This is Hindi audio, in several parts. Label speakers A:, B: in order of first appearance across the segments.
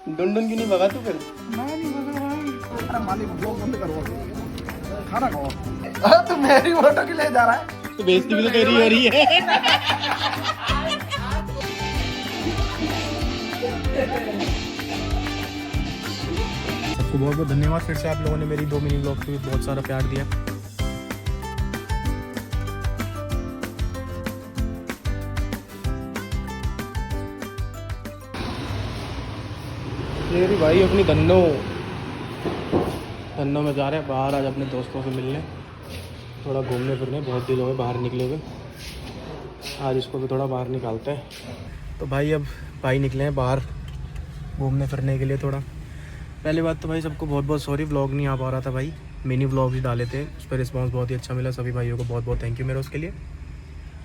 A: डुन डुन क्यों नहीं भगा तू फिर?
B: मैं नहीं भगा भाई। अरे मालिक ब्लॉग बंद करो, खाना खाओ। अरे तू मेरी फोटो क्यों ले जा रहा है?
A: तो बेइज्जती भी तो तेरी हो रही है। सबको बहुत बहुत धन्यवाद फिर से, आप लोगों ने मेरी 2 मिनी ब्लॉग को बहुत सारा प्यार दिया। मेरी भाई अपनी धन्नो में जा रहे हैं बाहर आज अपने दोस्तों से मिलने, थोड़ा घूमने फिरने। बहुत दिन हो गए बाहर निकले हुए, आज इसको भी थोड़ा बाहर निकालते हैं। तो भाई अब भाई निकले हैं बाहर घूमने फिरने के लिए थोड़ा। पहली बात तो भाई सबको बहुत बहुत सॉरी, व्लॉग नहीं आ पा रहा था भाई, मिनी व्लॉग ही डाले थे, उस पर रिस्पांस बहुत ही अच्छा मिला। सभी भाइयों को बहुत बहुत थैंक यू मेरा उसके लिए।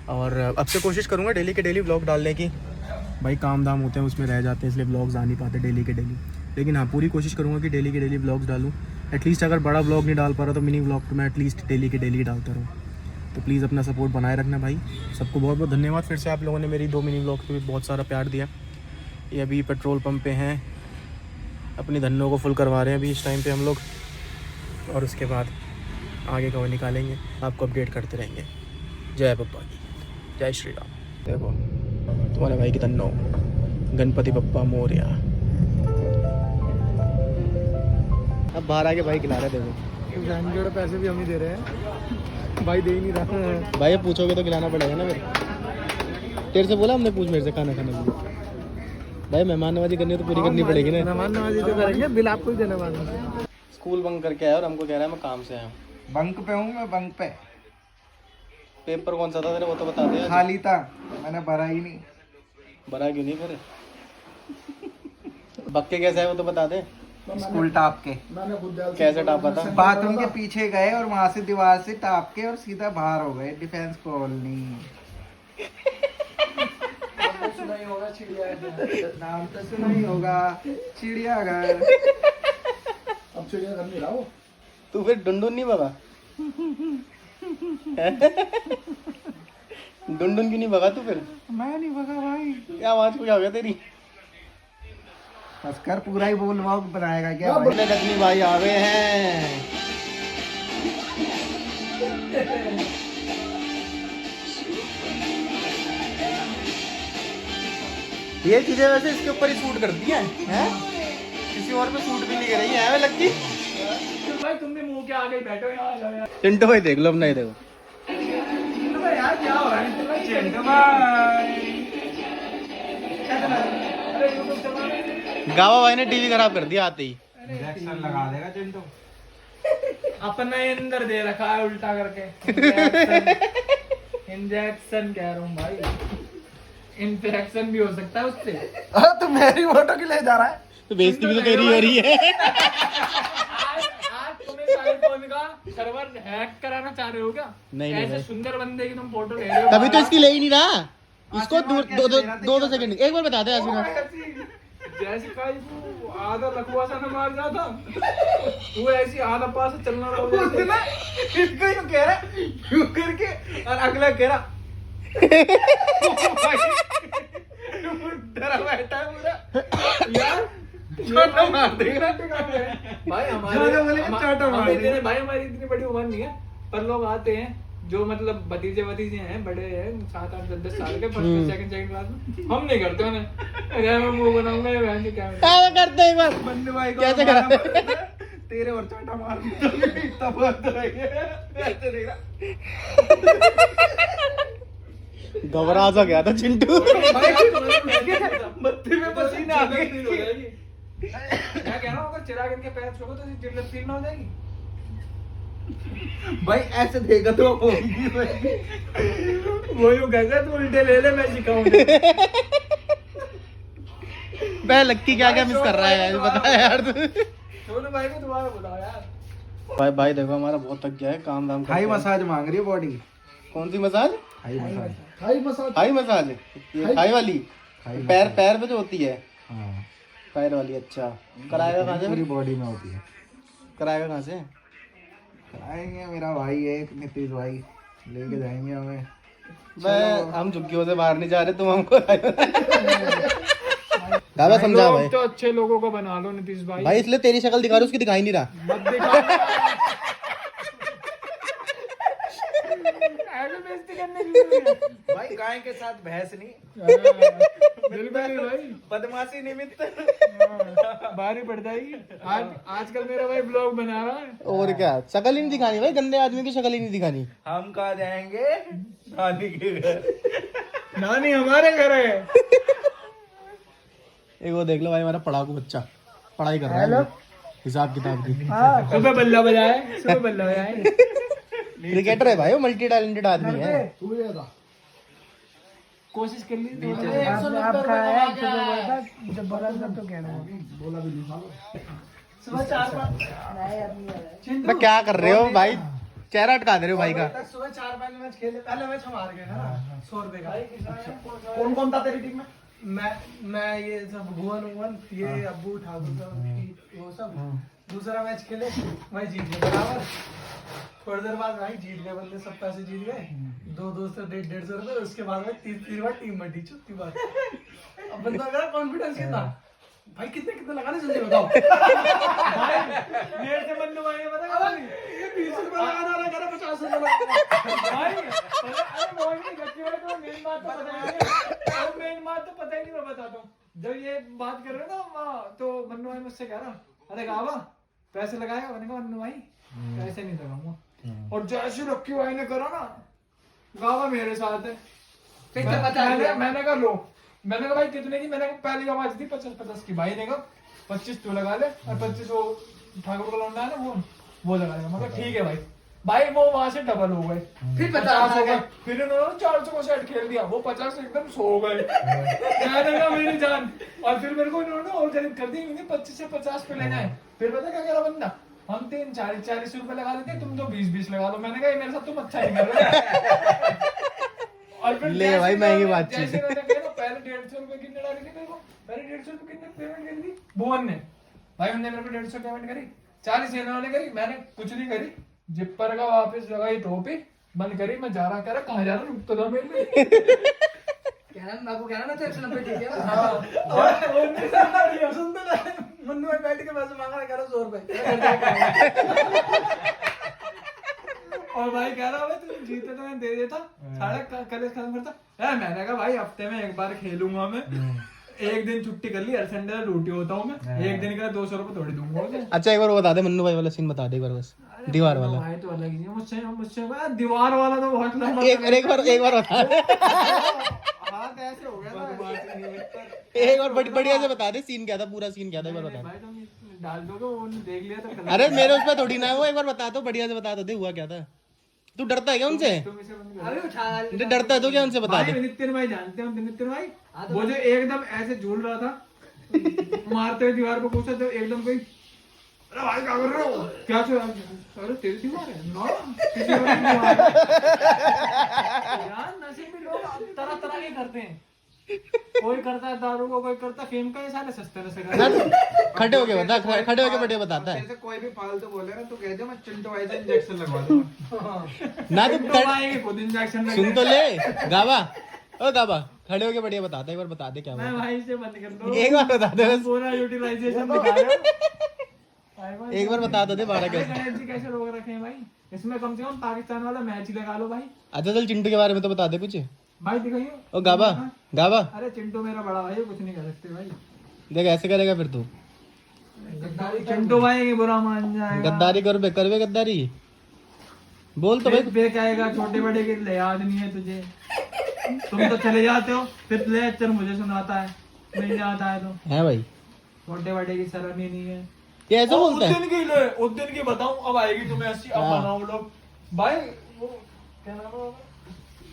A: और अब से कोशिश करूँगा डेली के डेली व्लॉग डालने की। भाई काम दाम होते हैं उसमें रह जाते हैं, इसलिए व्लॉग्स आ नहीं पाते डेली के डेली। लेकिन हाँ, पूरी कोशिश करूँगा कि डेली के डेली व्लॉग्स डालूँ। एटलीस्ट अगर बड़ा व्लॉग नहीं डाल पा रहा तो मिनी व्लॉग तो मैं एटलीस्ट डेली के डेली डालता रहूँ। तो प्लीज़ अपना सपोर्ट बनाए रखना भाई। सबको बहुत बहुत धन्यवाद फिर से, आप लोगों ने मेरी 2 मिनी व्लॉग पे भी बहुत सारा प्यार दिया। ये अभी पेट्रोल पंप पे हैं, अपनी धन्नों को फुल करवा रहे हैं अभी इस टाइम पे हम लोग, और उसके बाद आगे का वो निकालेंगे, आपको अपडेट करते रहेंगे। जय पप्पा की, जय श्री राम। देखो तुम्हारे भाई की धन्नो, गणपति बप्पा मोरया। अब बाहर आके भाई खिला रहे, देखो
B: जोड़े पैसे भी हम ही दे रहे हैं, भाई दे ही नहीं रहा।
A: भाई अब पूछोगे तो खिलाना पड़ेगा ना फिर। तेरे से बोला हमने, पूछ मेरे से खाना खाने के लिए। भाई मेहमान नवाजी करनी तो पूरी करनी पड़ेगी ना।
B: मेहमान नवाजी तो करेंगे, बिल आपको ही देने वाले हैं।
A: स्कूल बंक करके आया और हमको कह रहा है मैं काम से आया हूँ।
B: बंक पे हूँ मैं, बंक पे।
A: पेपर कौन सा था तेरे, वो तो बता दे।
B: खाली था, मैंने भरा ही नहीं।
A: भरा क्यों नहीं फिर? बक्के कैसे है वो तो बता दे।
B: स्कूल टाप के।
A: कैसे टापा था?
B: बाथरूम के पीछे गए और वहां से दीवार से टाप के और सीधा बाहर हो गए, डिफेंस कॉलोनी। सुना ही होगा चिड़ियाघर, नाम तो सुना ही होगा चिड़ियाघर। अब चिड़ियाघर नहीं रहा हो
A: तू फिर डुनडुन नहीं भगा? डुनडुन क्यों नहीं भगा तू फिर?
B: मैं नहीं भगा भाई।
A: क्या आवाज कोई आ गया तेरी?
B: बस कर, पूरा ही बोल व्लॉग बनाएगा क्या भाई?
A: लक्ष्मी भाई आ गए हैं। ये चीजें वैसे इसके ऊपर ही सूट कर दी हैं, किसी और पे सूट भी नहीं कर रही है लक्की।
B: भाई तुम भी मुंह के आगे बैठो यार।
A: चिंटू भाई देख लो अपना, ये देखो
B: यार क्या हो रहा है चिंटू भाई? अरे यूट्यूब चला रहे।
A: गावा भाई ने टीवी खराब कर दिया आते ही।
B: इंजेक्शन लगा देगा चिंटू। अपने अंदर दे रखा है उल्टा करके। इंजेक्शन कह रहा हूँ भाई, इन्फेक्शन भी हो सकता है उससे। अरे तू मेरी फोटो क्यों ले जा रहा है?
A: तो बेइज्जती भी तो तेरी हो रही है।
B: आज तुम्हें आईफोन का सर्वर हैक कराना चाह रहे हो क्या?
A: नहीं,
B: ऐसे
A: नहीं।
B: सुंदर बंदे की तुम फोटो ले रहे हो।
A: तभी तो इसकी ले ही नहीं रहा इसको। दो सेकंड एक बार बता दे यासीन।
B: जैसे काई तू आधा लखवा सा न मार जाता, तू ऐसी आधा पास से चलना रहा हो। इसको यूं कह रहा यूं करके, और अगला कह रहा डरा बैठा है पूरा यार। छोटा मार देगा भाई। हमारे भाई हमारी इतनी बड़ी उम्र नहीं है, पर लोग आते हैं जो मतलब भतीजे हैं, बड़े हैं 7, 8, 10 साल के, फर्स्ट सेकंड क्लास में। हम नहीं करते उन्हें, मैं मुंह बनाऊंगा ये बहन क्या
A: करते एक बार
B: बंदे भाई को
A: कैसे करा?
B: तेरे और चाटा मार इतना बहुत ऐसे देख रहा।
A: घबरा सा गया था चिंटू।
B: मत्थे में पसीना आ गया। मैं कह रहा हूँ अगर चिराग इनके पैर छूओगे तो जिल्लत फील ना हो जाएगी भाई। ऐसे देगा तो होगी भाई। वो यूं कहता तू उल्टे ले ले, मैं सिखाऊंगा।
A: मैं लक्की क्या क्या मिस कर रहा है यार, बता यार तू।
B: सोनू भाई को दोबारा बुलाओ यार।
A: भाई देखो हमारा बहुत थक गया है, काम दाम
B: हाई मसाज मांग रही है बॉडी।
A: कौन सी massage?
B: High massage.
A: High massage, ये हाई वाली पैर पे जो होती है।
B: हाँ
A: पैर वाली। अच्छा, कराएगा कहाँ से?
B: पूरी बॉडी में होती है।
A: कराएगा कहाँ से?
B: कराएंगे, मेरा भाई है एक नीतीश भाई, लेके जाएंगे हमें।
A: हम झुग्गियों से बाहर नहीं जा रहे, तुम हमको गावा समझा भाई।
B: तो अच्छे लोगों को बना लो नीतीश भाई।
A: भाई इसलिए तेरी शक्ल दिखा रहा हूं, उसकी दिखाई नहीं रहा।
B: मत दिखा। ऐसे बेइज्जती करने के लिए
C: भाई गाय के साथ भैंस नहीं,
B: बिल्कुल नहीं भाई,
C: बदमाशी निमित्त
B: भारी पड़ जाएगी। आजकल मेरा भाई ब्लॉग बना रहा है।
A: और क्या, शक्ल ही नहीं दिखानी भाई, गंदे आदमी की शक्ल ही नहीं दिखानी।
C: हम कहाँ जाएंगे, नानी के घर।
B: नानी हमारे घर है।
A: एक वो देख लो भाई, हमारा पढ़ाकू बच्चा पढ़ाई कर रहा है हिसाब किताब की।
B: सुबह बल्ला बजाए, सुबह बल्ला बजाए।
A: क्रिकेटर है भाई, वो मल्टी टैलेंटेड आदमी है।
B: कोशिश कर ली
A: मैं क्या कर रहे हो भाई, चेहरा अटका दे रहे हो भाई का।
C: सुबह 4-5 मैच खेले, पहले मैच हम हार गए ना 100 रुपए का। कौन कौन था तेरी टीम में? मैं ये सब भुवन ये अब्बू ठाकुर वो सब। दूसरा मैच खेले भाई, जीत गए बराबर। थोड़ी देर बाद भाई जीत गए बंदे, सब पैसे जीत गए, 200 150 रुपए। उसके बाद में 3 बार टीम बटी, चुपती बात। अब बंदा मेरा कॉन्फिडेंस कितना भाई, कितने लगाने जल्दी बताओ।
B: मेरे से मन्नू भाई ने पता
C: ये 20 रुपए लगाना रहा, कह रहा 50 रुपए लगा।
B: भाई अरे मोहन की गच्ची भाई तो मेन बात तो पता ही नहीं, और मेन बात तो पता ही नहीं, मैं बताता हूँ। जब ये बात कर रहे हो ना तो मन्नू भाई मुझसे कह रहा, अरे गावा पैसे लगाएगा? मैंने कहा मन्नू भाई पैसे नहीं लगाऊंगा। और जैसे लक्की भाई ने करा ना, गावा मेरे साथ है। मैंने कहा लो, मैंने कहा भाई कितने की? मैंने कहा पहली आवाज थी 50 की, भाई ने कहा 25 तू लगा ले और 25 वो ठाकुर का लौंडा है ना वो लगाएगा। मतलब ठीक है भाई। भाई वो वहां से डबल हो गए, फिर 50 हो गए, फिर उन्होंने 400 को सेट खेल दिया, वो 50 एकदम सो गए। मैंने कहा मेरी जान, और फिर मेरे को उन्होंने और गरीब कर दी, 25 से 50 पे लेना है। फिर पता क्या कह रहा बंदा, हम 40 रुपए लगा देते, तुम तो 20 लगा लो। मैंने कहा मेरे साथ तुम अच्छा नहीं कर रहे। और फिर
A: ले भाई महंगी बात
B: जैसे मैंने कहा ना, पहले 150 रुपए कितने डाली थी मेरे को, पहले 150 रुपए कितने पेमेंट करी थी भुवन ने। भाई उन्होंने मेरे को 150 पेमेंट करी, 40 इन्होंने करी, मैंने कुछ नहीं करी। जिप्पर का वापस लगाई टोपी, बंद करी, मैं जा रहा, कह रहा कहाँ जा रहा, रुक तो दो मेरे लिए।
C: कहना तो 190 ठीक है। मन्नू भाई बैठ के पैसे मांग रहा, कह रहा 100 रुपए।
B: और भाई कह रहा भाई तुम जीते तो मैं दे देता, सारा कलेक्ट खत्म करता। मैंने कहा भाई हफ्ते में एक बार खेलूंगा मैं, एक दिन छुट्टी कर ली, हर संडे ड्यूटी होता हूँ मैं, एक दिन का 200 रुपए थोड़ी दूंगा मुझे।
A: अच्छा एक बार वो बता दे, मन्नू भाई वाला सीन बता दे एक बार बस, दीवार वाला।
B: भाई तो अलग ही है, मुझसे दीवार वाला तो बहुत लंबा।
A: एक बार बता दे।
C: हाथ ऐसे हो गया था।
A: एक बार बढ़िया से बता दे, सीन क्या था, पूरा सीन क्या था, एक बार बता दे।
B: भाई तुम डाल दोगे, वो देख लिया तो।
A: अरे मेरे उस पर थोड़ी ना है वो, एक बार बता दो, बढ़िया से बता दो दे, हुआ क्या था। तू डरता है क्या उनसे?
C: अभी उठा
A: डरता है तो क्या उनसे बता दे।
B: नितिन भाई जानते हैं, नितिन भाई वो जो एकदम ऐसे झूल रहा था, मारते हुए दीवार को पूछा तो एकदम कोई, अरे भाई क्या कर रहे हो, क्या चल? अरे तेरी दीवार है ना, किसी और की दीवार है। यार नशे में लोग तरह तरह के करते हैं, कोई करता है दारू को, कोई करता है फेम का, ये सारे सस्ते नशे कर।
A: खड़े होके बता, खड़े होके बढ़िया बताता है
C: जैसे कोई भी फालतू बोले ना, तो कह दे मैं चिंटू भाई से इंजेक्शन लगवा दूंगा।
A: ना। तो
B: भाई खुद इंजेक्शन
A: सुन तो ले गावा, ओ गावा खड़े होके बढ़िया बताता है, एक बार बता दे क्या
B: मैं
A: हुआ।
B: भाई से बंद कर दो,
A: एक बार बता दे बस,
B: पूरा यूटिलाइजेशन दिखा रहे हो।
A: एक बार बता दो दे बारह कैसे।
B: गणेश जी कैसे रोक रखे हैं भाई, इसमें कम से कम पाकिस्तान वाला मैच ही लगा लो भाई।
A: अच्छा चल चिंटू के बारे में तो बता दे कुछ।
B: भाई दिखाइए।
A: ओ गावा, गावा
B: अरे चिंटू मेरा बड़ा भाई है, कुछ नहीं कर सकते भाई।
A: देख ऐसे करेगा फिर तू,
B: चिंटू भाई की बुरा मान जाएगा।
A: गद्दारी कर बे, करवे गद्दारी, बोल तो भाई।
B: बे कहेगा छोटे बड़े की लिहाज नहीं है तुझे, तुम तो चले जाते हो, फिर लेक्चर मुझे सुनाता है, नहीं जाता है तो
A: है भाई,
B: छोटे बड़े की शर्म ही नहीं है।
A: ये ऐसे बोलता है।
B: उस दिन की बताऊं, अब आएगी तुम्हें ऐसी, अब बनाओ लोग भाई। वो क्या नाम है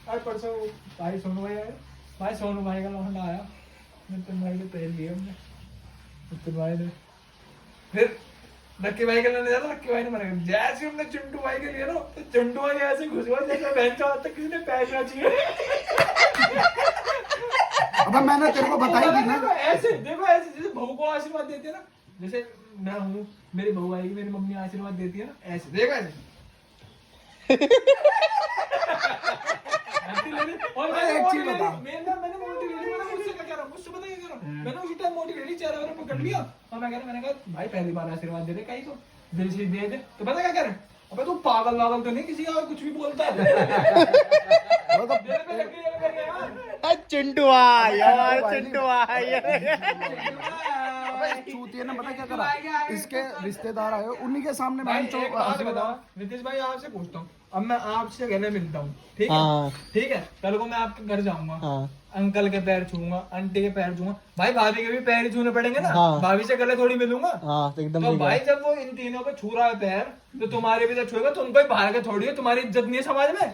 B: आज परसों भाई सोनू भाई आए, भाई सोनू भाई का लौंडा आया, नितिन भाई ने पहन लिया हमने, नितिन भाई ने फिर लक्की भाई के लेने जाता, लक्की भाई ने मना, जैसे हमने चिंटू भाई के लिए ना, तो चिंटू भाई ऐसे घुस गया जैसे बहन का तक किसी ने पहनना चाहिए।
C: अब मैंने तेरे को बताई थी ना,
B: ऐसे देखो, ऐसे जैसे बहू को आशीर्वाद देते हैं ना, जैसे मैं हूँ, मेरी बहू आएगी, मेरी मम्मी आशीर्वाद देती है ना, ऐसे देखो ऐसे। और मैंने मोटी ले ली, मैंने मोटी ले ली, मैंने मुझसे क्या कह रहा हूँ, उससे पता क्या करा, मैंने उसी टाइम मोटिवेट चेहरे वाले पकड़ लिया और मैंने कहा भाई पहली बार आशीर्वाद दे दे कहीं तो दिल से दे दे। तो पता क्या करे, अबे तू पागल वागल तो नहीं किसी का कुछ भी बोलता है।
A: चिंटू भाई, हमारे चिंटू भाई।
C: चूतिए ने पता क्या करा, इसके रिश्तेदार आए उन्हीं के सामने
B: भाई
C: मैं
B: एक बात बताओ नितीश भाई, आपसे पूछता हूँ, अब मैं आपसे कहने मिलता हूँ, ठीक है
A: हाँ।
B: ठीक है, कल को मैं आपके घर जाऊंगा,
A: हाँ।
B: अंकल के पैर छूंगा, आंटी के पैर छूंगा, भाई भाभी के भी पैर ही छूने पड़ेंगे ना।
A: हाँ।
B: भाभी से गले थोड़ी मिलूंगा।
A: हाँ तो एकदम
B: तो
A: ठीक
B: भाई
A: है।
B: जब वो इन तीनों को छू रहा है पैर, तो तुम्हारे भी तो छुएगा, तुम कोई बाहर के थोड़ी हो, तुम्हारी इज्जत नहीं है समाज में।